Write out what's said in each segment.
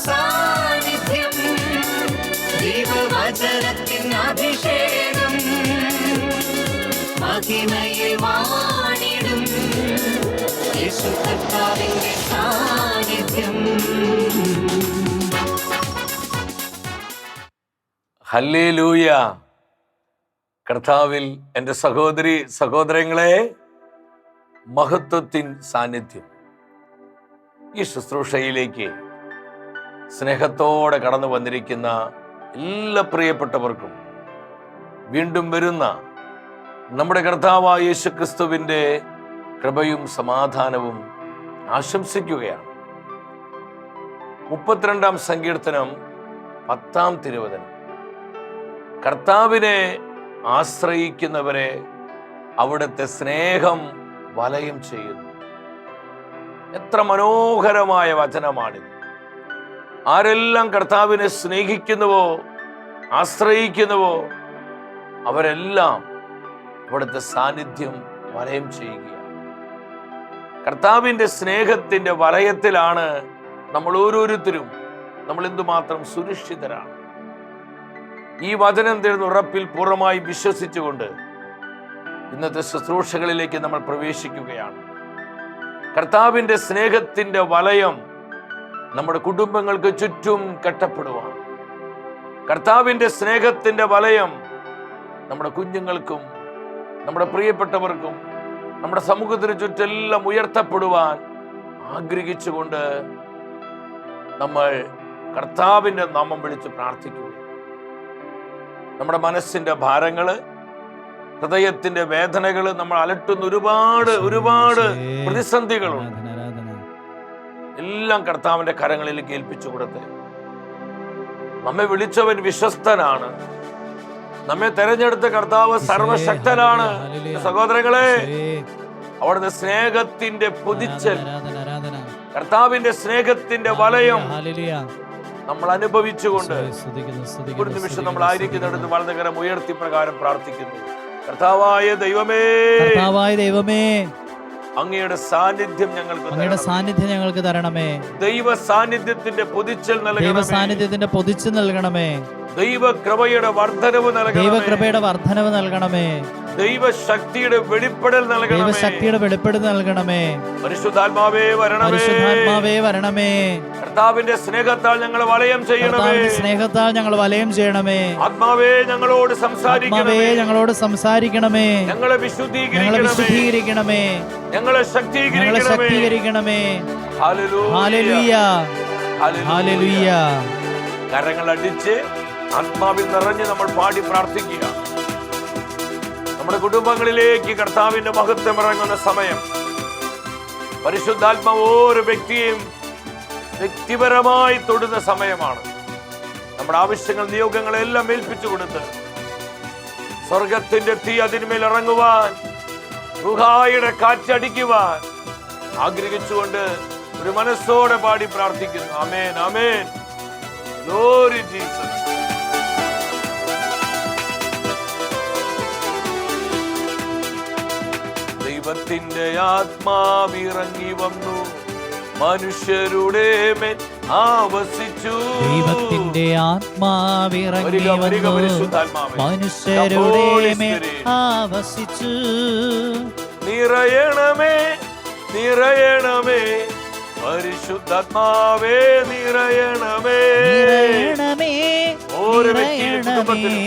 സാന്നിധ്യം, ദൈവവചനത്തിൻ അഭിഷേകം, മഹിമയിൽ വാണിടും യേശു കർത്താവിന്റെ സാന്നിധ്യം. ഹല്ലേലൂയ. കർത്താവിൽ എൻ്റെ സഹോദരി സഹോദരങ്ങളെ, മഹത്വത്തിൻ സാന്നിധ്യം. ഈ ശുശ്രൂഷയിലേക്ക് സ്നേഹത്തോടെ കടന്നു വന്നിരിക്കുന്ന എല്ലാ പ്രിയപ്പെട്ടവർക്കും വീണ്ടും വരുന്ന നമ്മുടെ കർത്താവായ യേശുക്രിസ്തുവിൻ്റെ കൃപയും സമാധാനവും ആശംസിക്കുകയാണ്. 32-ാം സങ്കീർത്തനം 10-ാം തിരുവചനം. കർത്താവിനെ ആശ്രയിക്കുന്നവരെ അവിടുത്തെ സ്നേഹം വലയം ചെയ്യുന്നു. എത്ര മനോഹരമായ വചനമാണിത്. ആരെല്ലാം കർത്താവിനെ സ്നേഹിക്കുന്നുവോ, ആശ്രയിക്കുന്നുവോ, അവരെല്ലാം അവിടുത്തെ സാന്നിധ്യം വലയം ചെയ്യുകയാണ്. കർത്താവിൻ്റെ സ്നേഹത്തിൻ്റെ വലയത്തിലാണ് നമ്മൾ ഓരോരുത്തരും. നമ്മൾ എന്തുമാത്രം സുരക്ഷിതരാണ്. ഈ വചനം തരുന്ന ഉറപ്പിൽ പൂർണ്ണമായി വിശ്വസിച്ചുകൊണ്ട് ഇന്നത്തെ ശുശ്രൂഷകളിലേക്ക് നമ്മൾ പ്രവേശിക്കുകയാണ്. കർത്താവിൻ്റെ സ്നേഹത്തിൻ്റെ വലയം നമ്മുടെ കുടുംബങ്ങൾക്ക് ചുറ്റും കെട്ടപ്പെടുവാൻ, കർത്താവിൻ്റെ സ്നേഹത്തിൻ്റെ വലയം നമ്മുടെ കുഞ്ഞുങ്ങൾക്കും നമ്മുടെ പ്രിയപ്പെട്ടവർക്കും നമ്മുടെ സമൂഹത്തിന് ചുറ്റെല്ലാം ഉയർത്തപ്പെടുവാൻ ആഗ്രഹിച്ചുകൊണ്ട് നമ്മൾ കർത്താവിൻ്റെ നാമം വിളിച്ച് പ്രാർത്ഥിക്കുക. നമ്മുടെ മനസ്സിൻ്റെ ഭാരങ്ങള്, ഹൃദയത്തിന്റെ വേദനകൾ, നമ്മൾ അലട്ടുന്ന ഒരുപാട് പ്രതിസന്ധികളുണ്ട്. എല്ലാം കർത്താവിന്റെ കരങ്ങളിലേക്ക് ഏൽപ്പിച്ചു കൊടുത്ത്, നമ്മെ വിളിച്ചവൻ വിശ്വസ്തനാണ്, നമ്മെ തെരഞ്ഞെടുത്ത കർത്താവ് സർവശക്തനാണ്. സഹോദരങ്ങളെ, അവിടുത്തെ സ്നേഹത്തിന്റെ പൊതിച്ചൽ, കർത്താവിന്റെ സ്നേഹത്തിന്റെ വലയം നമ്മൾ അനുഭവിച്ചുകൊണ്ട് ഒരു നിമിഷം നമ്മൾ ആയിരിക്കുന്നിടത്ത് വളരെക്കരം ഉയർത്തി പ്രകാരം പ്രാർത്ഥിക്കുന്നു. കർത്താവായ ദൈവമേ, അങ്ങയുടെ സാന്നിധ്യം ഞങ്ങൾക്ക് തരണമേ. ദൈവ സാന്നിധ്യത്തിന്റെ പൊതിച്ചൽ നൽകണമേ. ദൈവകൃപയുടെ വർദ്ധനവ് നൽകണമേ. ദൈവശക്തിയുടെ വെളിപ്പെടൽ നൽകണമേ. പരിശുദ്ധാത്മാവേ വരണമേ. കർത്താവിന്റെ സ്നേഹത്താൽ ഞങ്ങൾ വലയം ചെയ്യണമേ. ആത്മാവേ ഞങ്ങളോട് സംസാരിക്കണമേ. ഞങ്ങളെ വിശുദ്ധീകരിക്കണമേ. ഞങ്ങളെ ശക്തീകരിക്കണമേ. ഹല്ലേലൂയ. കരങ്ങൾ അടിച്ച് ആത്മാവിൽ നിറഞ്ഞ് നമ്മൾ പാടി പ്രാർത്ഥിക്കുക. നമ്മുടെ കുടുംബങ്ങളിലേക്ക് കർത്താവിന്റെ മഹത്വം ഇറങ്ങുന്ന സമയം, പരിശുദ്ധാത്മാവ് ഓരോ വ്യക്തിയെയും വ്യക്തിപരമായി തൊടുന്ന സമയമാണ്. നമ്മുടെ ആവശ്യങ്ങൾ, നിയോഗങ്ങളെല്ലാം ഏൽപ്പിച്ചു കൊടുത്ത് സ്വർഗത്തിന്റെ തീ അതിന്മേൽ ഇറങ്ങുവാൻ, റുഹായുടെ കാറ്റടിക്കുവാൻ ആഗ്രഹിച്ചുകൊണ്ട് ഒരു മനസ്സോടെ പാടി പ്രാർത്ഥിക്കുന്നു. Amen, amen. Glory Jesus. ദൈവത്തിന്റെ ആത്മാവിറങ്ങി വന്നു, മനുഷ്യരുടെ മേൽ ആവസിച്ചു. ദൈവത്തിന്റെ ആത്മാവിറങ്ങി വന്നു, മനുഷ്യരുടെ മേൽ ആവസിച്ചു. നിറയണമേ, നിറയണമേ, പരിശുദ്ധാത്മാവേ നിറയണമേ. ഓരോ വ്യക്തിയുടെ കുടുംബത്തിലും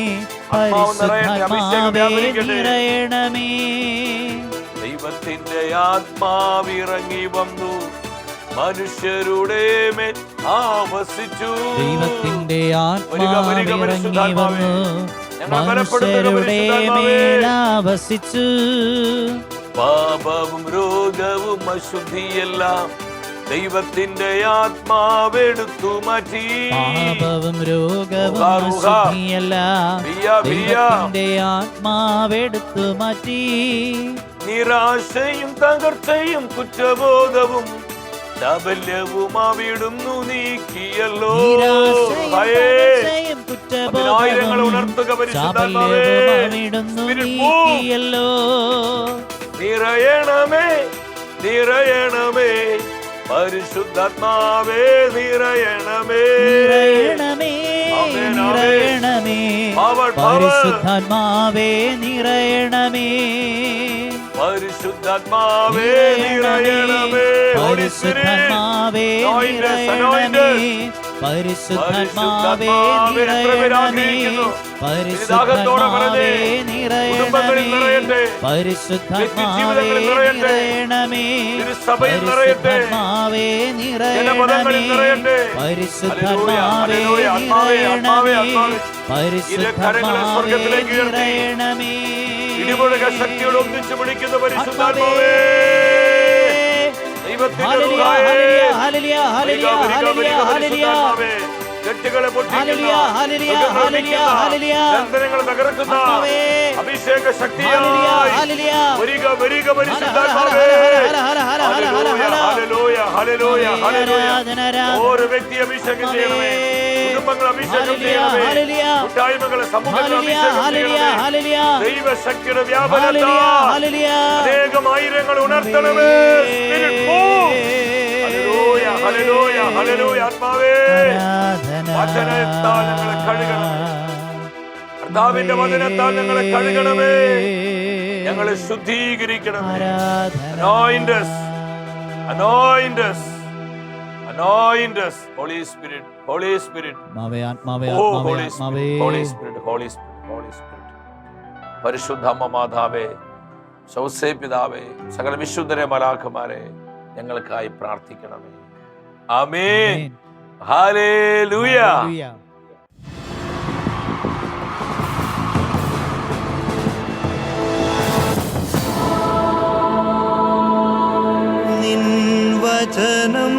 ആത്മാവ് നിറയട്ടെ, അഭിഷേകം വ്യാപരിക്കട്ടെ. ദൈവത്തിന്റെ ആത്മാവിറങ്ങി വന്നു, മനുഷ്യരുടെ മേൽ ആവസിച്ചു. ദൈവത്തിന്റെ ആത്മാവിറങ്ങി വന്നു, മനുഷ്യരുടെ മേൽ ആവസിച്ചു. പാപവും രോഗവും അശുദ്ധിയെല്ലാം ദൈവത്തിന്റെ ആത്മാവെടുത്തു മാറ്റി. പാപവും രോഗവും അശുദ്ധിയെല്ലാം ദൈവത്തിന്റെ ആത്മാവെടുത്തു മാറ്റി. നിരാശയും തകർച്ചയും കുറ്റബോധവും ചാബല്യവും അവിടുന്നു നീക്കിയല്ലോ. കുറ്റബോധവും ഉണർത്തുക പരിശുദ്ധാത്മാവേ. നിറയണമേ, നിറയണമേ, പരിശുദ്ധാത്മാവേ നിറയണമേ. നിറയണമേ. നിറയണമേ ആമേൻ, ആമേൻ. നിറയണമേ Power, power. പരിശുദ്ധാത്മാവേ നിറയണമേ പരിശുദ്ധാത്മാവേ നിറയണമേ. Holy Spirit. പരിശുദ്ധാത്മാവേ Anoint us, anoint നിറയണമേ us. പരിശുദ്ധാത്മാവേ പരിശുദ്ധാത്മാവേ, എത്ര പേര് നിറയണമേ ആഗ്രഹിക്കുന്നു? പരിശുദ്ധാത്മാവേ കുടുംബങ്ങളിൽ നിറയണമേ നിറയട്ടെ. പരിശുദ്ധാത്മാവേ വ്യക്തിജീവിതങ്ങളിൽ നിറയട്ടെ. നിറയണമേ തിരുസഭയിൽ നിറയട്ടെ. പരിശുദ്ധാത്മാവേ ജനപദങ്ങളിൽ നിറയണമേ നിറയട്ടെ. പരിശുദ്ധാത്മാവേ ഹല്ലേലൂയ, ആത്മാവേ, ആത്മാവേ, നിറയണമേ ആത്മാവേ. ഇരു കരങ്ങളെ പരിശുദ്ധാത്മാവേ സ്വർഗ്ഗത്തിലേക്ക് ഉയർത്തി. നിറയണമേ ഇടിമുഴക ശക്തിയോട് ഒന്നിച്ചു പിടിക്കുന്ന പരിശുദ്ധാത്മാവേ, ദൈവത്തിന്റെ ഹല്ലേലൂയ റുഹായേ. ഹല്ലേലൂയ ഹല്ലേലൂയ ഹല്ലേലൂയ ഹല്ലേലൂയ പരിശുദ്ധാത്മാവേ, കെട്ടുകളെ പൊട്ടിക്കുന്ന, ഹല്ലേലൂയ, ഹല്ലേലൂയ, ബന്ധനങ്ങളെ ഹല്ലേലൂയ, ഹല്ലേലൂയ. ബന്ധനങ്ങളെ തകർക്കുന്ന ആത്മാവേ. അഭിഷേക ഹല്ലേലൂയ ശക്തിയായി ഹല്ലേലൂയ വരിക വരിക ഹല, പരിശുദ്ധാത്മാവേ. Hala, Hala, Hala, Hala, Hala, Hala, Hala. Hallelujah, hallelujah, hallelujah. ആരാധന, ആരാധന. ഓരോ വ്യക്തി അഭിഷേകം ചെയ്യണമേ, കുടുംബങ്ങൾ അഭിഷേകം ഹല്ലേലൂയ, ചെയ്യണമേ, ഹല്ലേലൂയ. കൂട്ടായ്മകളെ സമൂഹങ്ങൾ ഹല്ലേലൂയ അഭിഷേകം ഹല്ലേലൂയ ചെയ്യണമേ. ഹല്ലേലൂയ ദൈവശക്തിയുടെ ഹല്ലേലൂയ വ്യാപനത്താൽ ഹല്ലേലൂയ അനേകം ആയിരങ്ങൾ ഉണർത്തണമേ. Spirit move. Hallelujah, hallelujah, hallelujah. ആത്മാവേ, ആരാധന. വചനത്താൽ ഞങ്ങളെ കഴുകണമേ. കർത്താവിന്റെ വചനത്താൽ ഞങ്ങളെ കഴുകണമേ, ഞങ്ങളെ ശുദ്ധീകരിക്കണമേ. ആരാധന. Anoint us, anoint us, anoint us. Holy Spirit, Holy Spirit. ആത്മാവേ ആത്മാവേ Oh, ആത്മാവേ Holy ആത്മാവേ Spirit, Holy Spirit, Holy Spirit, Holy Spirit. പരിശുദ്ധ അമ്മ മാതാവേ, ശൗസേ പിതാവേ, സകല വിശുദ്ധരെ മലാഖമാരെ ഞങ്ങൾക്കായി പ്രാർത്ഥിക്കണമേ. ആമേൻ. ആമേൻ. ഹല്ലേലൂയ. ഹല്ലേലൂയ. നിൻ വചനം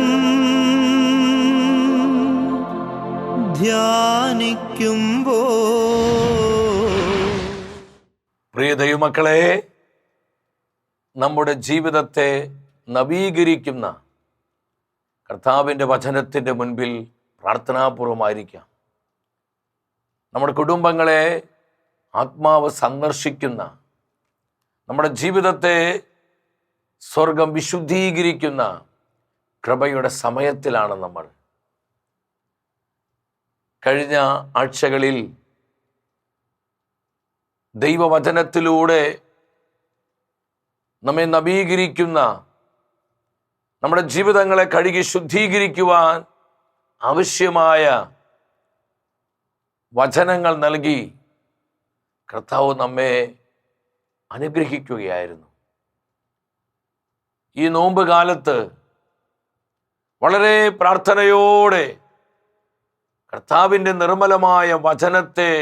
ധ്യാനിക്കുമ്പോ പ്രിയ ദൈവമക്കളെ, നമ്മുടെ ജീവിതത്തെ നവീകരിക്കുന്ന കർത്താവിൻ്റെ വചനത്തിൻ്റെ മുൻപിൽ പ്രാർത്ഥനാപൂർവമായിരിക്കാം. നമ്മുടെ കുടുംബങ്ങളെ ആത്മാവ് സന്ദർശിക്കുന്ന, നമ്മുടെ ജീവിതത്തെ സ്വർഗം വിശുദ്ധീകരിക്കുന്ന കൃപയുടെ സമയത്തിലാണ് നമ്മൾ. കഴിഞ്ഞ ആഴ്ചകളിൽ ദൈവവചനത്തിലൂടെ നമ്മെ നവീകരിക്കുന്ന, നമ്മുടെ ജീവിതങ്ങളെ കഴുകി ശുദ്ധീകരിക്കുവാൻ ആവശ്യമായ വചനങ്ങൾ നൽകി കർത്താവ് നമ്മെ അനുഗ്രഹിക്കുകയായിരുന്നു. ഈ നോമ്പ് കാലത്ത് വളരെ പ്രാർത്ഥനയോടെ കർത്താവിൻ്റെ നിർമ്മലമായ വചനത്തെ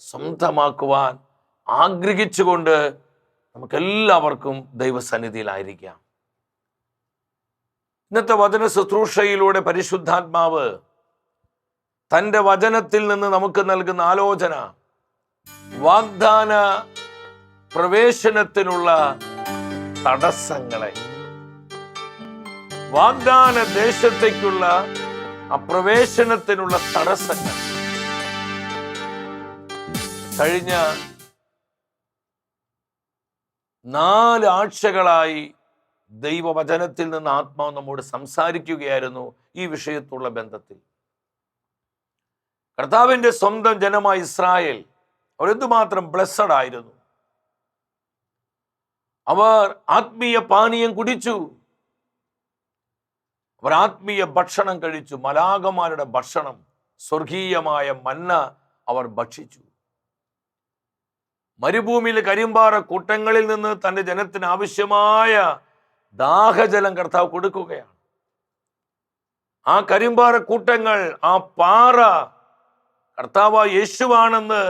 സ്വന്തമാക്കുവാൻ ആഗ്രഹിച്ചുകൊണ്ട് നമുക്കെല്ലാവർക്കും ദൈവസന്നിധിയിലായിരിക്കാം. ഇന്നത്തെ വചന ശുശ്രൂഷയിലൂടെ പരിശുദ്ധാത്മാവ് തൻ്റെ വചനത്തിൽ നിന്ന് നമുക്ക് നൽകുന്ന ആലോചന, വാഗ്ദാന പ്രവേശനത്തിനുള്ള തടസ്സങ്ങളെ, വാഗ്ദാന ദേശത്തേക്കുള്ള പ്രവേശനത്തിനുള്ള തടസ്സങ്ങൾ, കഴിഞ്ഞ 4 ആഴ്ചകളായി ദൈവവചനത്തിൽ നിന്ന് ആത്മാവ് നമ്മോട് സംസാരിക്കുകയായിരുന്നു ഈ വിഷയത്തുള്ള ബന്ധത്തിൽ. കർത്താവിൻ്റെ സ്വന്തം ജനമായ ഇസ്രായേൽ അവരെന്തുമാത്രം ബ്ലെസ്സഡ് ആയിരുന്നു. അവർ ആത്മീയ പാനീയം കുടിച്ചു, അവർ ആത്മീയ ഭക്ഷണം കഴിച്ചു. മലാഖമാരുടെ ഭക്ഷണം, സ്വർഗീയമായ മന്ന അവർ ഭക്ഷിച്ചു. മരുഭൂമിയിലെ കരിമ്പാറ കൂട്ടങ്ങളിൽ നിന്ന് തൻ്റെ ജനത്തിന് ആവശ്യമായ ദാഹജലം കർത്താവ് കൊടുക്കുകയാണ്. ആ കരിമ്പാറ കൂട്ടങ്ങൾ, ആ പാറ കർത്താവായ യേശുവാണെന്ന്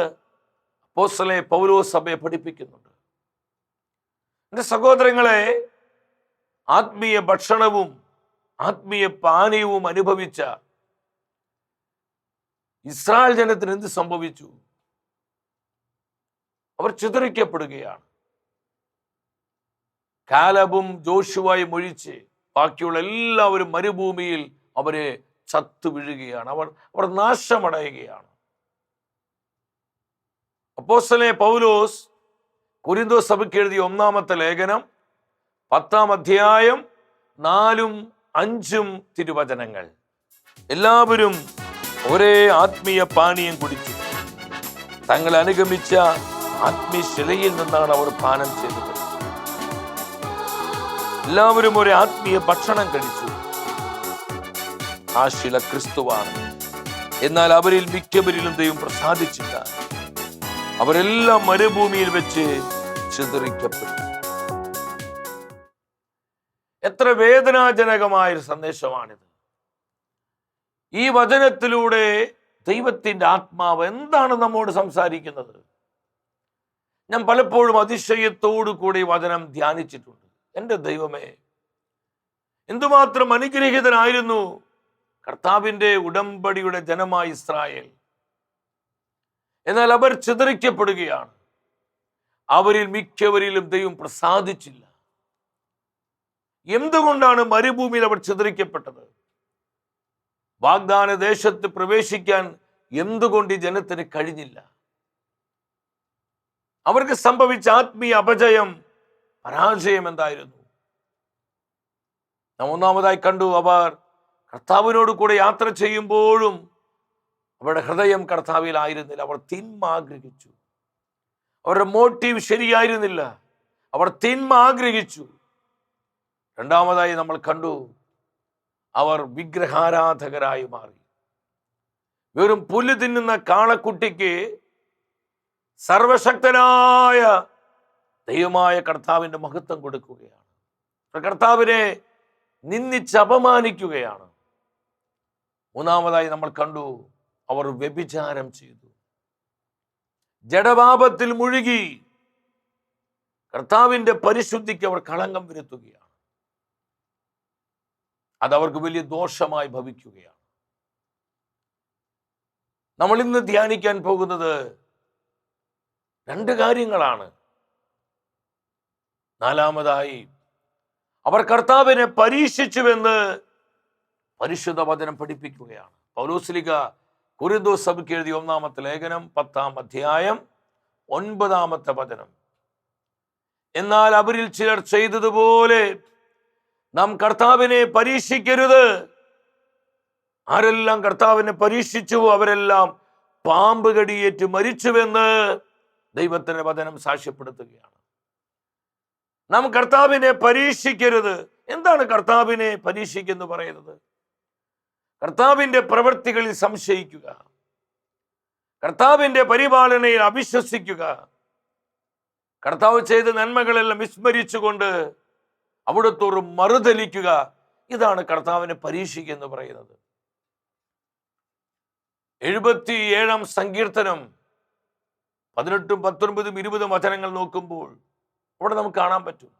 അപ്പോസ്തലനായ പൗലോസ് സഭയെ പഠിപ്പിക്കുന്നുണ്ട്. എൻ്റെ സഹോദരങ്ങളെ, ആത്മീയ ഭക്ഷണവും ആത്മീയ പാനീയവും അനുഭവിച്ച ഇസ്രായേൽ ജനത്തിന് എന്ത് സംഭവിച്ചു? അവർ ചിതറിക്കപ്പെടുകയാണ്. കാലബും ജോഷുവായും ഒഴിച്ച് ബാക്കിയുള്ള എല്ലാവരും മരുഭൂമിയിൽ അവരെ ചത്തു വീഴുകയാണ്. അവർ നാശമടയുകയാണ്. അപ്പോസ്തലനായ പൗലോസ് കൊരിന്തോസ് സഭയ്ക്ക് എഴുതിയ 1-ാമത്തെ ലേഖനം 10-ാം അധ്യായം 4-5 തിരുവചനങ്ങൾ, എല്ലാവരും ഒരേ ആത്മീയ പാനീയം കുടിച്ചു. തങ്ങളെ അനുഗമിച്ച ആത്മീയ ശിലയിൽ നിന്നാണ് അവർ പാനം ചെയ്തത്. എല്ലാവരും ഒരു ആത്മീയ ഭക്ഷണം കഴിച്ചു. ആ ശില ക്രിസ്തുവാണ്. എന്നാൽ അവരിൽ മിക്കവരിലും ദൈവം പ്രസാദിച്ചില്ല. അവരെല്ലാം മരുഭൂമിയിൽ വെച്ച് ചിതറിക്കപ്പെട്ടു. എത്ര വേദനാജനകമായ ഒരു സന്ദേശമാണിത്. ഈ വചനത്തിലൂടെ ദൈവത്തിന്റെ ആത്മാവ് എന്താണ് നമ്മോട് സംസാരിക്കുന്നത്? ഞാൻ പലപ്പോഴും അതിശയത്തോടു കൂടി വചനം ധ്യാനിച്ചിട്ടുണ്ട്. എൻ്റെ ദൈവമേ, എന്തുമാത്രം അനുഗ്രഹീതനായിരുന്നു കർത്താവിന്റെ ഉടമ്പടിയുടെ ജനമായ ഇസ്രായേൽ. എന്നാൽ അവർ ചിതറിക്കപ്പെടുകയാണ്. അവരിൽ മിക്കവരിലും ദൈവം പ്രസാദിച്ചില്ല. എന്തുകൊണ്ടാണ് മരുഭൂമിയിൽ അവർ ചിതറിക്കപ്പെട്ടത്? വാഗ്ദാന ദേശത്ത് പ്രവേശിക്കാൻ എന്തുകൊണ്ട് ഈ ജനത്തിന് കഴിഞ്ഞില്ല? അവർക്ക് സംഭവിച്ച ആത്മീയ അപജയം, പരാജയം എന്തായിരുന്നു? നാം ഒന്നാമതായി കണ്ടു, അവർ കർത്താവിനോട് കൂടെ യാത്ര ചെയ്യുമ്പോഴും അവരുടെ ഹൃദയം കർത്താവിലായിരുന്നില്ല. അവർ തിന്മ ആഗ്രഹിച്ചു. അവരുടെ മോട്ടീവ് ശരിയായിരുന്നില്ല. അവർ തിന്മ ആഗ്രഹിച്ചു. രണ്ടാമതായി നമ്മൾ കണ്ടു, അവർ വിഗ്രഹാരാധകരായി മാറി. വെറും പുല്ല് തിന്നുന്ന കാളക്കുട്ടിക്ക് സർവശക്തനായ ദൈവമായ കർത്താവിന്റെ മഹത്വം കൊടുക്കുകയാണ്. കർത്താവിനെ നിന്ദിച്ച് അപമാനിക്കുകയാണ്. മൂന്നാമതായി നമ്മൾ കണ്ടു, അവർ വ്യഭിചാരം ചെയ്തു. ജഡപാപത്തിൽ മുഴുകി കർത്താവിന്റെ പരിശുദ്ധിക്ക് അവർ കളങ്കം വരുത്തുകയാണ്. അതവർക്ക് വലിയ ദോഷമായി ഭവിക്കുകയാണ്. നമ്മൾ ഇന്ന് ധ്യാനിക്കാൻ പോകുന്നത് രണ്ട് കാര്യങ്ങളാണ്. നാലാമതായി, അവർ കർത്താവിനെ പരീക്ഷിച്ചുവെന്ന് പരിശുദ്ധ വചനം പഠിപ്പിക്കുകയാണ്. പൗലോസ്ലീഹ കൊരിന്തോസ് സഭയ്ക്ക് എഴുതിയ 1-ാമത്തെ ലേഖനം 10-ാം അധ്യായം 9-ാമത്തെ വചനം. എന്നാൽ അവരിൽ ചിലർ ചെയ്തതുപോലെ നാം കർത്താവിനെ പരീക്ഷിക്കരുത്. ആരെല്ലാം കർത്താവിനെ പരീക്ഷിച്ചുവോ അവരെല്ലാം പാമ്പ് കടിയേറ്റ് മരിച്ചുവെന്ന് ദൈവത്തിന്റെ വചനം സാക്ഷ്യപ്പെടുത്തുകയാണ്. നാം കർത്താവിനെ പരീക്ഷിക്കരുത്. എന്താണ് കർത്താവിനെ പരീക്ഷിക്കുന്നു പറയുന്നത്? കർത്താവിന്റെ പ്രവൃത്തികളിൽ സംശയിക്കുക, കർത്താവിന്റെ പരിപാലനയിൽ അവിശ്വസിക്കുക, കർത്താവ് ചെയ്ത നന്മകളെല്ലാം വിസ്മരിച്ചുകൊണ്ട് അവിടുത്തോട് മറുതലിക്കുക. ഇതാണ് കർത്താവിനെ പരീക്ഷിക്കുക പറയുന്നത്. 77-ാം സങ്കീർത്തനം 18, 19, 20 വചനങ്ങൾ നോക്കുമ്പോൾ അവിടെ നമുക്ക് കാണാൻ പറ്റും,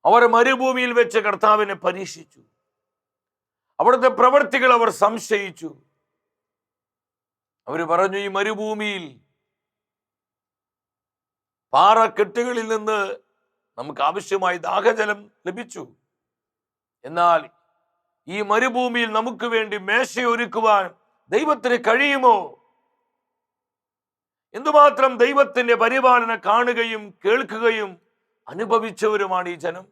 അവർ മരുഭൂമിയിൽ വെച്ച് കർത്താവിനെ പരീക്ഷിച്ചു. അവിടുത്തെ പ്രവൃത്തികൾ അവർ സംശയിച്ചു. അവർ പറഞ്ഞു, ഈ മരുഭൂമിയിൽ പാറക്കെട്ടുകളിൽ നിന്ന് നമുക്ക് ആവശ്യമായി ദാഹജലം ലഭിച്ചു. എന്നാൽ ഈ മരുഭൂമിയിൽ നമുക്ക് വേണ്ടി മേശയൊരുക്കുവാൻ ദൈവത്തിന് കഴിയുമോ? എന്തുമാത്രം ദൈവത്തിന്റെ പരിപാലന കാണുകയും കേൾക്കുകയും അനുഭവിച്ചവരുമാണ് ഈ ജനം.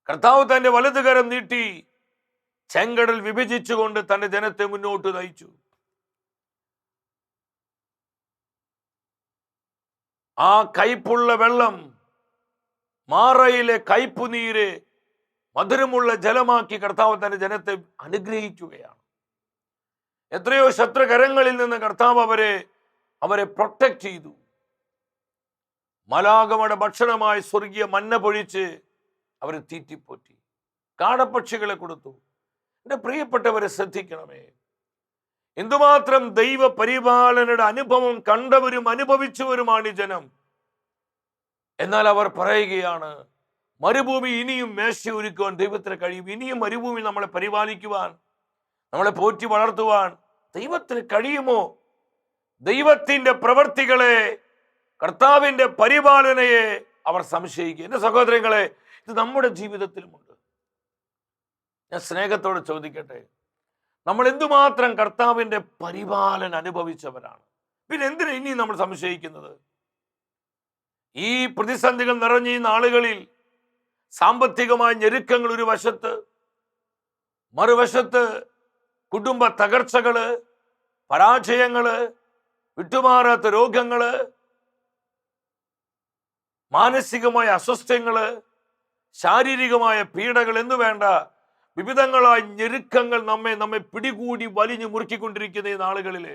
കർത്താവ് തന്റെ വലതുകരം നീട്ടി ചെങ്കടൽ വിഭജിച്ചുകൊണ്ട് തന്റെ ജനത്തെ മുന്നോട്ട് നയിച്ചു. ആ കയ്പുള്ള വെള്ളം മാറയിലെ കയ്പുനീര് മധുരമുള്ള ജലമാക്കി കർത്താവ് തന്റെ ജനത്തെ അനുഗ്രഹിക്കുകയാണ്. എത്രയോ ശത്രുകരങ്ങളിൽ നിന്ന് കർത്താവ് അവരെ പ്രൊട്ടക്ട് ചെയ്തു. മലാഗമയുടെ ഭക്ഷണമായി സ്വർഗീയ മന്ന പൊഴിച്ച് അവരെ തീറ്റിപ്പോറ്റി. കാടപ്പക്ഷികളെ കൊടുത്തു. എൻ്റെ പ്രിയപ്പെട്ടവരെ ശ്രദ്ധിക്കണമേ, എന്തുമാത്രം ദൈവ പരിപാലനയുടെ അനുഭവം കണ്ടവരും അനുഭവിച്ചവരുമാണ് ഈ ജനം. എന്നാൽ അവർ പറയുകയാണ്, മരുഭൂമി ഇനിയും മേശ ഒരുക്കുവാൻ ദൈവത്തിന് കഴിയും. ഇനിയും മരുഭൂമി നമ്മളെ പരിപാലിക്കുവാൻ, നമ്മളെ പോറ്റി വളർത്തുവാൻ ദൈവത്തിന് കഴിയുമോ? ദൈവത്തിന്റെ പ്രവർത്തികളെ, കർത്താവിന്റെ പരിപാലനയെ അവർ സംശയിക്കുക. എൻ്റെ സഹോദരങ്ങളെ, ഇത് നമ്മുടെ ജീവിതത്തിലുമുണ്ട്. ഞാൻ സ്നേഹത്തോടെ ചോദിക്കട്ടെ, നമ്മൾ എന്തുമാത്രം കർത്താവിന്റെ പരിപാലന അനുഭവിച്ചവരാണ്? പിന്നെ എന്തിനാ ഇനി നമ്മൾ സംശയിക്കുന്നത്? ഈ പ്രതിസന്ധികൾ നിറഞ്ഞ ഈ നാളുകളിൽ സാമ്പത്തികമായ ഞെരുക്കങ്ങൾ ഒരു വശത്ത്, മറുവശത്ത് കുടുംബ തകർച്ചകള്, പരാജയങ്ങള്, വിട്ടുമാറാത്ത രോഗങ്ങള്, മാനസികമായ അസ്വസ്ഥ്യങ്ങള്, ശാരീരികമായ പീഡകൾ എന്നു വേണ്ട വിവിധങ്ങളായ ഞെരുക്കങ്ങൾ നമ്മെ പിടികൂടി വലിഞ്ഞു മുറുക്കിക്കൊണ്ടിരിക്കുന്ന ഈ നാളുകളില്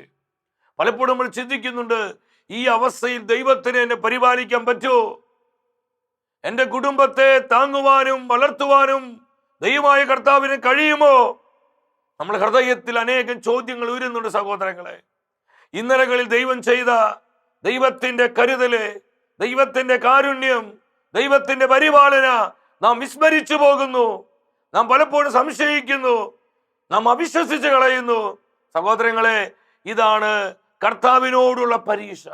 പലപ്പോഴും നമ്മൾ ചിന്തിക്കുന്നുണ്ട്, ഈ അവസ്ഥയിൽ ദൈവത്തിന് എന്നെ പരിപാലിക്കാൻ പറ്റുമോ? എന്റെ കുടുംബത്തെ താങ്ങുവാനും വളർത്തുവാനും ദൈവമായ കർത്താവിന് കഴിയുമോ? നമ്മുടെ ഹൃദയത്തിൽ അനേകം ചോദ്യങ്ങൾ ഉയരുന്നുണ്ട് സഹോദരങ്ങളെ. ഇന്നലകളിൽ ദൈവം ചെയ്ത ദൈവത്തിന്റെ കരുതല്, ദൈവത്തിന്റെ കാരുണ്യം, ദൈവത്തിന്റെ പരിപാലന നാം വിസ്മരിച്ചു പോകുന്നു. നാം പലപ്പോഴും സംശയിക്കുന്നു, നാം അവിശ്വസിച്ച് കളയുന്നു. സഹോദരങ്ങളെ, ഇതാണ് കർത്താവിനോടുള്ള പരീക്ഷ.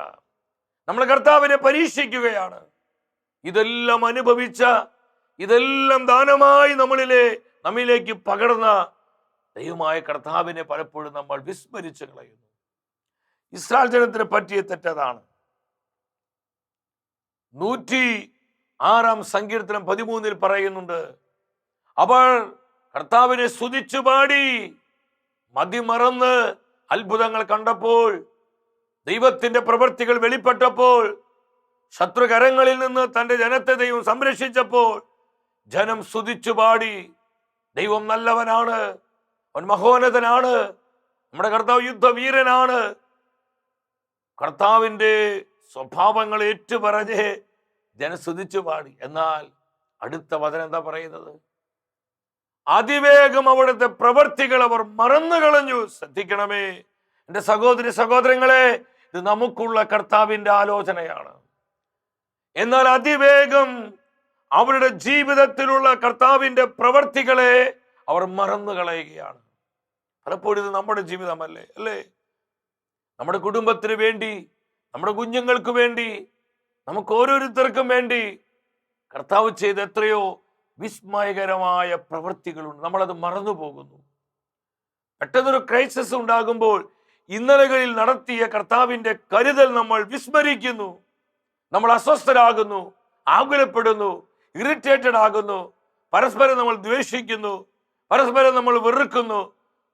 നമ്മൾ കർത്താവിനെ പരീക്ഷിക്കുകയാണ്. ഇതെല്ലാം അനുഭവിച്ച, ഇതെല്ലാം ദാനമായി നമ്മിലേക്ക് പകർന്ന ദൈവമായ കർത്താവിനെ പലപ്പോഴും നമ്മൾ വിസ്മരിച്ചു കളയുന്നു. ഇസ്രായേൽ ജനത്തിന് പറ്റിയ തെറ്റതാണ്. 106 സങ്കീർത്തനം 13 പറയുന്നുണ്ട്, അവൾ കർത്താവിനെ സ്തുതിച്ചു പാടി, മതിമറന്ന് അത്ഭുതങ്ങൾ കണ്ടപ്പോൾ, ദൈവത്തിന്റെ പ്രവൃത്തികൾ വെളിപ്പെട്ടപ്പോൾ, ശത്രുകരങ്ങളിൽ നിന്ന് തന്റെ ജനത്തെ ദൈവം സംരക്ഷിച്ചപ്പോൾ ജനം സ്തുതിച്ചു പാടി, ദൈവം നല്ലവനാണ്, അവൻ മഹോന്നതനാണ്, നമ്മുടെ കർത്താവ് യുദ്ധവീരനാണ്. കർത്താവിന്റെ സ്വഭാവങ്ങൾ ഏറ്റുപറഞ്ഞ് ജനം സ്തുതിച്ചു പാടി. എന്നാൽ അടുത്ത വചനം എന്താ പറയുന്നത്? അതിവേഗം അവിടുത്തെ പ്രവൃത്തികൾ അവർ മറന്നു കളഞ്ഞു. ശ്രദ്ധിക്കണമേ എന്റെ സഹോദരി സഹോദരങ്ങളെ, ഇത് നമുക്കുള്ള കർത്താവിന്റെ ആലോചനയാണ്. എന്നാൽ അതിവേഗം അവരുടെ ജീവിതത്തിലുള്ള കർത്താവിന്റെ പ്രവൃത്തികളെ അവർ മറന്നു കളയുകയാണ്. പലപ്പോഴും ഇത് നമ്മുടെ ജീവിതമല്ലേ, അല്ലേ? നമ്മുടെ കുടുംബത്തിന് വേണ്ടി, നമ്മുടെ കുഞ്ഞുങ്ങൾക്ക് വേണ്ടി, നമുക്ക് ഓരോരുത്തർക്കും വേണ്ടി കർത്താവ് ചെയ്ത എത്രയോ വിസ്മയകരമായ പ്രവൃത്തികളുണ്ട്. നമ്മളത് മറന്നു പോകുന്നു. പെട്ടെന്നൊരു ക്രൈസിസ് ഉണ്ടാകുമ്പോൾ ഇന്നലകളിൽ നടത്തിയ കർത്താവിന്റെ കരുതൽ നമ്മൾ വിസ്മരിക്കുന്നു. നമ്മൾ അസ്വസ്ഥരാകുന്നു, ആകുലപ്പെടുന്നു, ഇറിറ്റേറ്റഡ് ആകുന്നു, പരസ്പരം നമ്മൾ ദ്വേഷിക്കുന്നു, പരസ്പരം നമ്മൾ വെറുക്കുന്നു,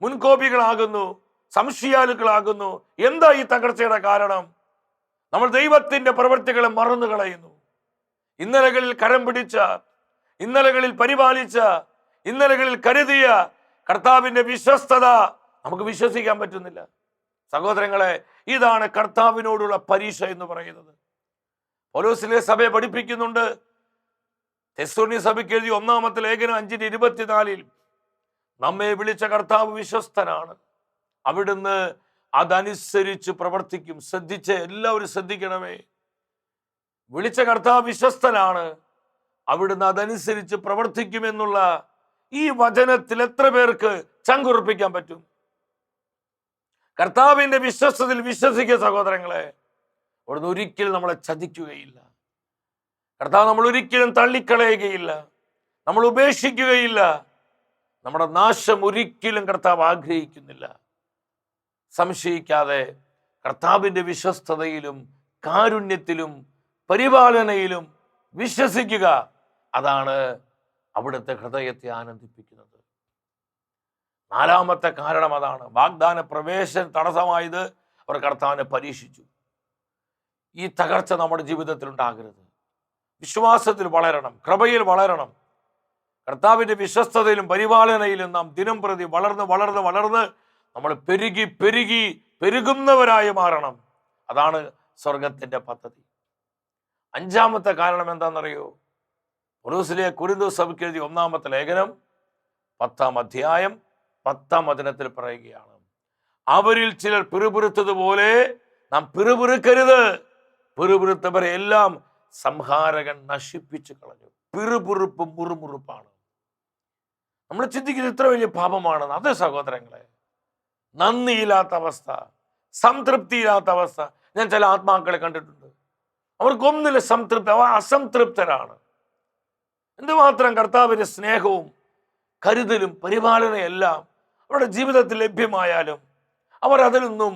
മുൻകോപികളാകുന്നു, സംശയാലുക്കളാകുന്നു. എന്താ ഈ തകർച്ചയുടെ കാരണം? നമ്മൾ ദൈവത്തിന്റെ പ്രവൃത്തികളെ മറന്നു കളയുന്നു. ഇന്നലകളിൽ കരം പിടിച്ച, ഇന്നലകളിൽ പരിപാലിച്ച, ഇന്നലകളിൽ കരുതിയ കർത്താവിന്റെ വിശ്വസ്തത നമുക്ക് വിശ്വസിക്കാൻ പറ്റുന്നില്ല. സഹോദരങ്ങളെ, ഇതാണ് കർത്താവിനോടുള്ള പരീക്ഷ എന്ന് പറയുന്നത്. പൗലോസിലെ സഭയെ പഠിപ്പിക്കുന്നുണ്ട്. തെസ്സലോനിക്ക സഭയ്ക്ക് എഴുതിയ 1 ലേഖനം 5:24 നമ്മെ വിളിച്ച കർത്താവ് വിശ്വസ്തനാണ്, അവിടുന്ന് അതനുസരിച്ച് പ്രവർത്തിക്കും. ശ്രദ്ധിച്ച് എല്ലാവരും ശ്രദ്ധിക്കണമേ. വിളിച്ച കർത്താവ് വിശ്വസ്തനാണ്, അവിടുന്ന് അതനുസരിച്ച് പ്രവർത്തിക്കുമെന്നുള്ള ഈ വചനത്തിൽ എത്ര പേർക്ക് ചങ്കുറപ്പിക്കാൻ പറ്റും? കർത്താവിന്റെ വിശ്വസ്തതയിൽ വിശ്വസിക്കുക സഹോദരങ്ങളെ. അവിടുന്ന് ഒരിക്കലും നമ്മളെ ചതിക്കുകയില്ല. കർത്താവ് നമ്മൾ ഒരിക്കലും തള്ളിക്കളയുകയില്ല, നമ്മൾ ഉപേക്ഷിക്കുകയില്ല. നമ്മുടെ നാശം ഒരിക്കലും കർത്താവ് ആഗ്രഹിക്കുന്നില്ല. സംശയിക്കാതെ കർത്താവിന്റെ വിശ്വസ്തതയിലും കാരുണ്യത്തിലും പരിപാലനയിലും വിശ്വസിക്കുക. അതാണ് അവിടുത്തെ ഹൃദയത്തെ ആനന്ദിപ്പിക്കുന്നത്. 4-മത്തെ കാരണം അതാണ്. വാഗ്ദാന പ്രവേശന തടസ്സമായത് അവർ കർത്താവിനെ പരീക്ഷിച്ചു. ഈ തകർച്ച നമ്മുടെ ജീവിതത്തിൽ ഉണ്ടാകരുത്. വിശ്വാസത്തിൽ വളരണം, കൃപയിൽ വളരണം. കർത്താവിന്റെ വിശ്വസ്തതയിലും പരിപാലനയിലും നാം ദിനം പ്രതി വളർന്ന് നമ്മൾ പെരുകുന്നവരായി മാറണം. അതാണ് സ്വർഗത്തിന്റെ പദ്ധതി. 5-മത്തെ കാരണം എന്താണെന്നറിയോ? പൗലോസിലെ കൊരിന്ത്യർ സഭയ്ക്ക് എഴുതിയ 1-ാമത്തെ ലേഖനം 10-ാം അധ്യായം 10-ാം വചനത്തിൽ പറയുകയാണ്, അവരിൽ ചിലർ പിറുപിറുത്തതുപോലെ നാം പിറുപിറുക്കരുത്. പിറുപിറുത്തവരെ എല്ലാം സംഹാരകൻ നശിപ്പിച്ചു കളഞ്ഞു. പിറുപിറുപ്പ് മുറുമുറുപ്പാണ്. നമ്മൾ ചിന്തിക്കുന്നത് ഇത്ര വലിയ പാപമാണെന്ന്. അതേ സഹോദരങ്ങളെ, നന്ദിയില്ലാത്ത അവസ്ഥ, സംതൃപ്തിയില്ലാത്ത അവസ്ഥ. ഞാൻ ചില ആത്മാക്കളെ കണ്ടിട്ടുണ്ട്. അവർക്കൊന്നില്ല സംതൃപ്തി, അവർ അസംതൃപ്തരാണ്. എന്തുമാത്രം കർത്താവിന്റെ സ്നേഹവും കരുതലും പരിപാലനയെല്ലാം അവരുടെ ജീവിതത്തിൽ ലഭ്യമായാലും അവർ അതിലൊന്നും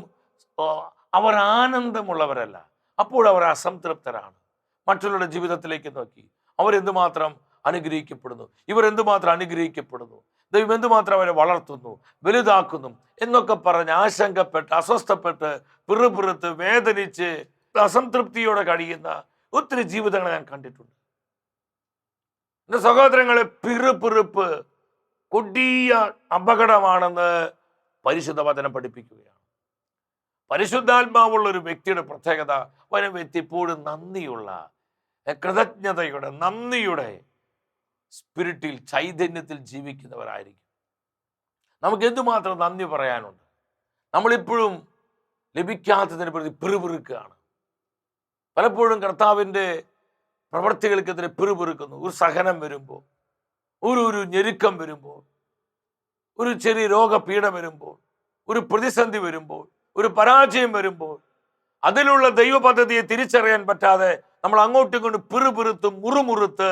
അവർ ആനന്ദമുള്ളവരല്ല. അപ്പോൾ അവർ അസംതൃപ്തരാണ്. മറ്റുള്ളവരുടെ ജീവിതത്തിലേക്ക് നോക്കി അവരെന്തുമാത്രം അനുഗ്രഹിക്കപ്പെടുന്നു, ഇവർ എന്തുമാത്രം അനുഗ്രഹിക്കപ്പെടുന്നു, ദൈവം എന്തുമാത്രം അവരെ വളർത്തുന്നു, വലുതാക്കുന്നു എന്നൊക്കെ പറഞ്ഞ് ആശങ്കപ്പെട്ട്, അസ്വസ്ഥപ്പെട്ട്, പിറുപിറുത്ത്, വേദനിച്ച്, അസംതൃപ്തിയോടെ കഴിയുന്ന ഒത്തിരി ജീവിതങ്ങൾ ഞാൻ കണ്ടിട്ടുണ്ട്. എന്റെ സഹോദരങ്ങളെ, പിറുപിറുപ്പ് കൊടിയ അപകടമാണെന്ന് പരിശുദ്ധ വചനം പഠിപ്പിക്കുകയാണ്. പരിശുദ്ധാത്മാവുള്ള ഒരു വ്യക്തിയുടെ പ്രത്യേകത, അവന് വ്യക്തി എപ്പോഴും നന്ദിയുള്ള, കൃതജ്ഞതയുടെ, നന്ദിയുടെ സ്പിരിറ്റിൽ, ചൈതന്യത്തിൽ ജീവിക്കുന്നവരായിരിക്കും. നമുക്ക് എന്തുമാത്രം നന്ദി പറയാനുണ്ട്. നമ്മളിപ്പോഴും ലഭിക്കാത്തതിനെ പ്രതി പിറുപിറുക്കുകയാണ്. പലപ്പോഴും കർത്താവിൻ്റെ പ്രവർത്തികൾക്കെതിരെ പിറുപിറുക്കുന്നു. ഒരു സഹനം വരുമ്പോൾ, ഒരു ഞെരുക്കം വരുമ്പോൾ, ഒരു ചെറിയ രോഗപീഠ വരുമ്പോൾ, ഒരു പ്രതിസന്ധി വരുമ്പോൾ, ഒരു പരാജയം വരുമ്പോൾ, അതിലുള്ള ദൈവ പദ്ധതിയെ തിരിച്ചറിയാൻ പറ്റാതെ നമ്മൾ അങ്ങോട്ടും ഇങ്ങോട്ടും പിറുപിറുത്ത് മുറുമുറുത്ത്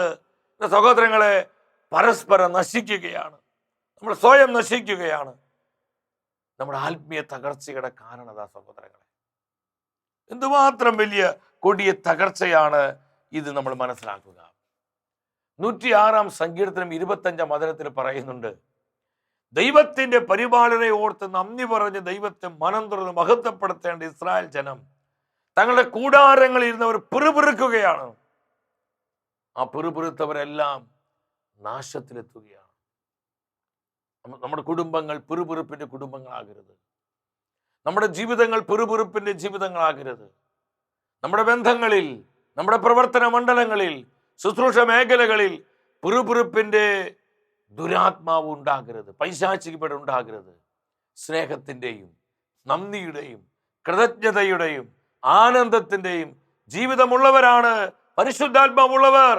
സഹോദരങ്ങളെ പരസ്പരം നശിക്കുകയാണ്. നമ്മൾ സ്വയം നശിക്കുകയാണ്. നമ്മുടെ ആത്മീയ തകർച്ചയുടെ കാരണത സഹോദരങ്ങളെ, എന്തുമാത്രം വലിയ കൊടിയ തകർച്ചയാണ് ഇത് നമ്മൾ മനസ്സിലാക്കുക. 106 സങ്കീർത്തനം 25 വചനത്തിൽ പറയുന്നുണ്ട്, ദൈവത്തിന്റെ പരിപാലനയെ ഓർത്ത് നന്ദി പറഞ്ഞ് ദൈവത്തെ മനം തുറന്ന് മഹത്വപ്പെടുത്തേണ്ട ഇസ്രായേൽ ജനം തങ്ങളുടെ കൂടാരങ്ങളിൽ ഇരുന്നവർ പിറുപിറുക്കുകയാണ്. ആ പിറുപിറുത്തവരെല്ലാം നാശത്തിലെത്തുകയാണ്. നമ്മുടെ കുടുംബങ്ങൾ പിറുപിറുപ്പിന്റെ കുടുംബങ്ങളാകരുത്. നമ്മുടെ ജീവിതങ്ങൾ പിറുപിറുപ്പിന്റെ ജീവിതങ്ങളാകരുത്. നമ്മുടെ ബന്ധങ്ങളിൽ, നമ്മുടെ പ്രവർത്തന മണ്ഡലങ്ങളിൽ, ശുശ്രൂഷ മേഖലകളിൽ പിറുപിറുപ്പിന്റെ ദുരാത്മാവ് ഉണ്ടാകരുത്, പൈശാചികത ഉണ്ടാകരുത്. സ്നേഹത്തിൻ്റെയും നന്ദിയുടെയും കൃതജ്ഞതയുടെയും ആനന്ദത്തിൻ്റെയും ജീവിതമുള്ളവരാണ് പരിശുദ്ധാത്മാവുള്ളവർ.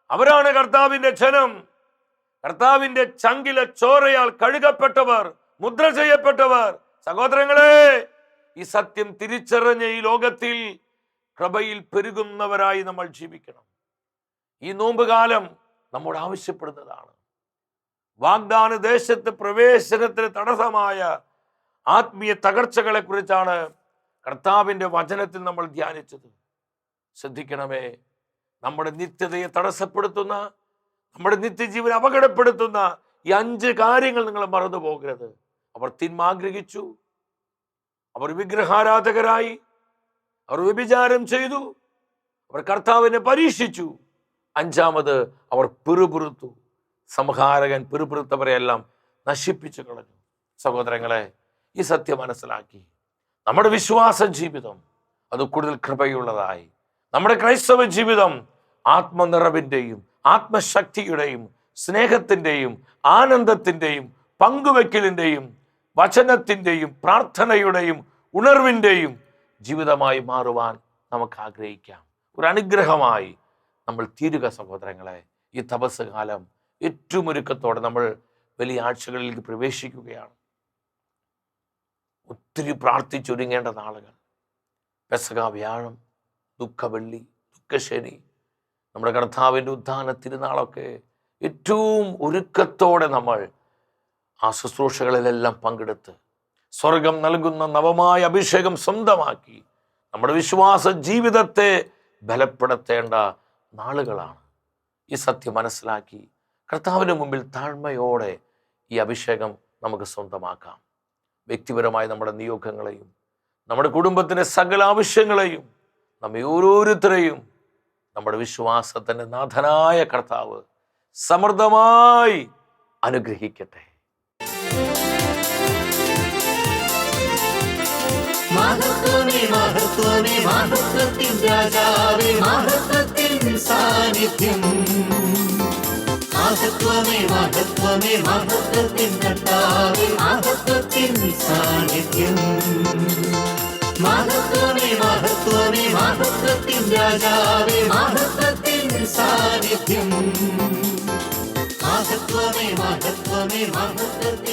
അവരാണ് കർത്താവിന്റെ ജനം. കർത്താവിന്റെ ചങ്കിലെ ചോരയാൽ കഴുകപ്പെട്ടവർ, മുദ്ര ചെയ്യപ്പെട്ടവർ. സഹോദരങ്ങളെ, ഈ സത്യം തിരിച്ചറിഞ്ഞ ഈ ലോകത്തിൽ കൃപയിൽ പെരുകുന്നവരായി നമ്മൾ ജീവിക്കണം. ഈ നോമ്പുകാലം നമ്മോട് ആവശ്യപ്പെടുന്നതാണ്. വാഗ്ദാന ദേശത്ത് പ്രവേശനത്തിന് തടസ്സമായ ആത്മീയ തകർച്ചകളെ കുറിച്ചാണ് കർത്താവിന്റെ വചനത്തിൽ നമ്മൾ ധ്യാനിച്ചത്. ശ്രദ്ധിക്കണമേ, നമ്മുടെ നിത്യതയെ തടസ്സപ്പെടുത്തുന്ന, നമ്മുടെ നിത്യജീവനെ അപകടപ്പെടുത്തുന്ന ഈ 5 കാര്യങ്ങൾ നിങ്ങൾ മറന്നു പോകരുത്. അവർ തിന്മ ആഗ്രഹിച്ചു, അവർ വിഗ്രഹാരാധകരായി, അവർ വ്യഭിചാരം ചെയ്തു, അവർ കർത്താവിനെ പരീക്ഷിച്ചു. 5ാമത് അവർ പിറുപിറുത്തു. സംഹാരകൻ പിറുപിറുത്തവരെയെല്ലാം നശിപ്പിച്ചു കളഞ്ഞു. സഹോദരങ്ങളെ, ഈ സത്യം മനസ്സിലാക്കി നമ്മുടെ വിശ്വാസ ജീവിതം അത് കൂടുതൽ കൃപയുള്ളതായി, നമ്മുടെ ക്രൈസ്തവ ജീവിതം ആത്മനിറവിൻ്റെയും ആത്മശക്തിയുടെയും സ്നേഹത്തിൻ്റെയും ആനന്ദത്തിൻ്റെയും പങ്കുവെക്കലിൻ്റെയും വചനത്തിൻ്റെയും പ്രാർത്ഥനയുടെയും ഉണർവിൻ്റെയും ജീവിതമായി മാറുവാൻ നമുക്ക് ആഗ്രഹിക്കാം. ഒരു അനുഗ്രഹമായി നമ്മൾ തീരുക സഹോദരങ്ങളെ. ഈ തപസ് കാലം ഏറ്റവും ഒരുക്കത്തോടെ നമ്മൾ വലിയ ആഴ്ചകളിലേക്ക് പ്രവേശിക്കുകയാണ്. ഒത്തിരി പ്രാർത്ഥിച്ചൊരുങ്ങേണ്ട നാളുകൾ. പെസഹ വ്യാഴം, ദുഃഖവെള്ളി, ദുഃഖശനി, നമ്മുടെ കർത്താവിൻ്റെ ഉത്ഥാന തിരുനാളൊക്കെ ഏറ്റവും ഒരുക്കത്തോടെ നമ്മൾ ആ ശുശ്രൂഷകളിലെല്ലാം പങ്കെടുത്ത് സ്വർഗം നൽകുന്ന നവമായ അഭിഷേകം സ്വന്തമാക്കി നമ്മുടെ വിശ്വാസ ജീവിതത്തെ ബലപ്പെടുത്തേണ്ട നാളുകളാണ്. ഈ സത്യം മനസ്സിലാക്കി കർത്താവിന് മുമ്പിൽ താഴ്മയോടെ ഈ അഭിഷേകം നമുക്ക് സ്വന്തമാക്കാം. വ്യക്തിപരമായി നമ്മുടെ നിയോഗങ്ങളെയും നമ്മുടെ കുടുംബത്തിൻ്റെ സകല ആവശ്യങ്ങളെയും നമ്മെ ഓരോരുത്തരെയും നമ്മുടെ വിശ്വാസത്തിൻ്റെ നാഥനായ കർത്താവ് സമൃദ്ധമായി അനുഗ്രഹിക്കട്ടെ. മഹത്വമേ മഹത്വമേ മഹത്വത്തിൻ രാജാവേ, മഹത്വത്തിൻ സാന്നിധ്യം. മഹത്വമേ മഹത്വമേ മഹത്വത്തിൻ കർത്താവേ, മഹത്വത്തിൻ സാന്നിധ്യം. മഹത്വമേ മഹത്വമേ മഹത്വത്തിൻ രാജാവേ, മഹത്വത്തിൻ സാന്നിധ്യം. മഹത്വമേ മഹത്വമേ മഹത്വത്തിൻ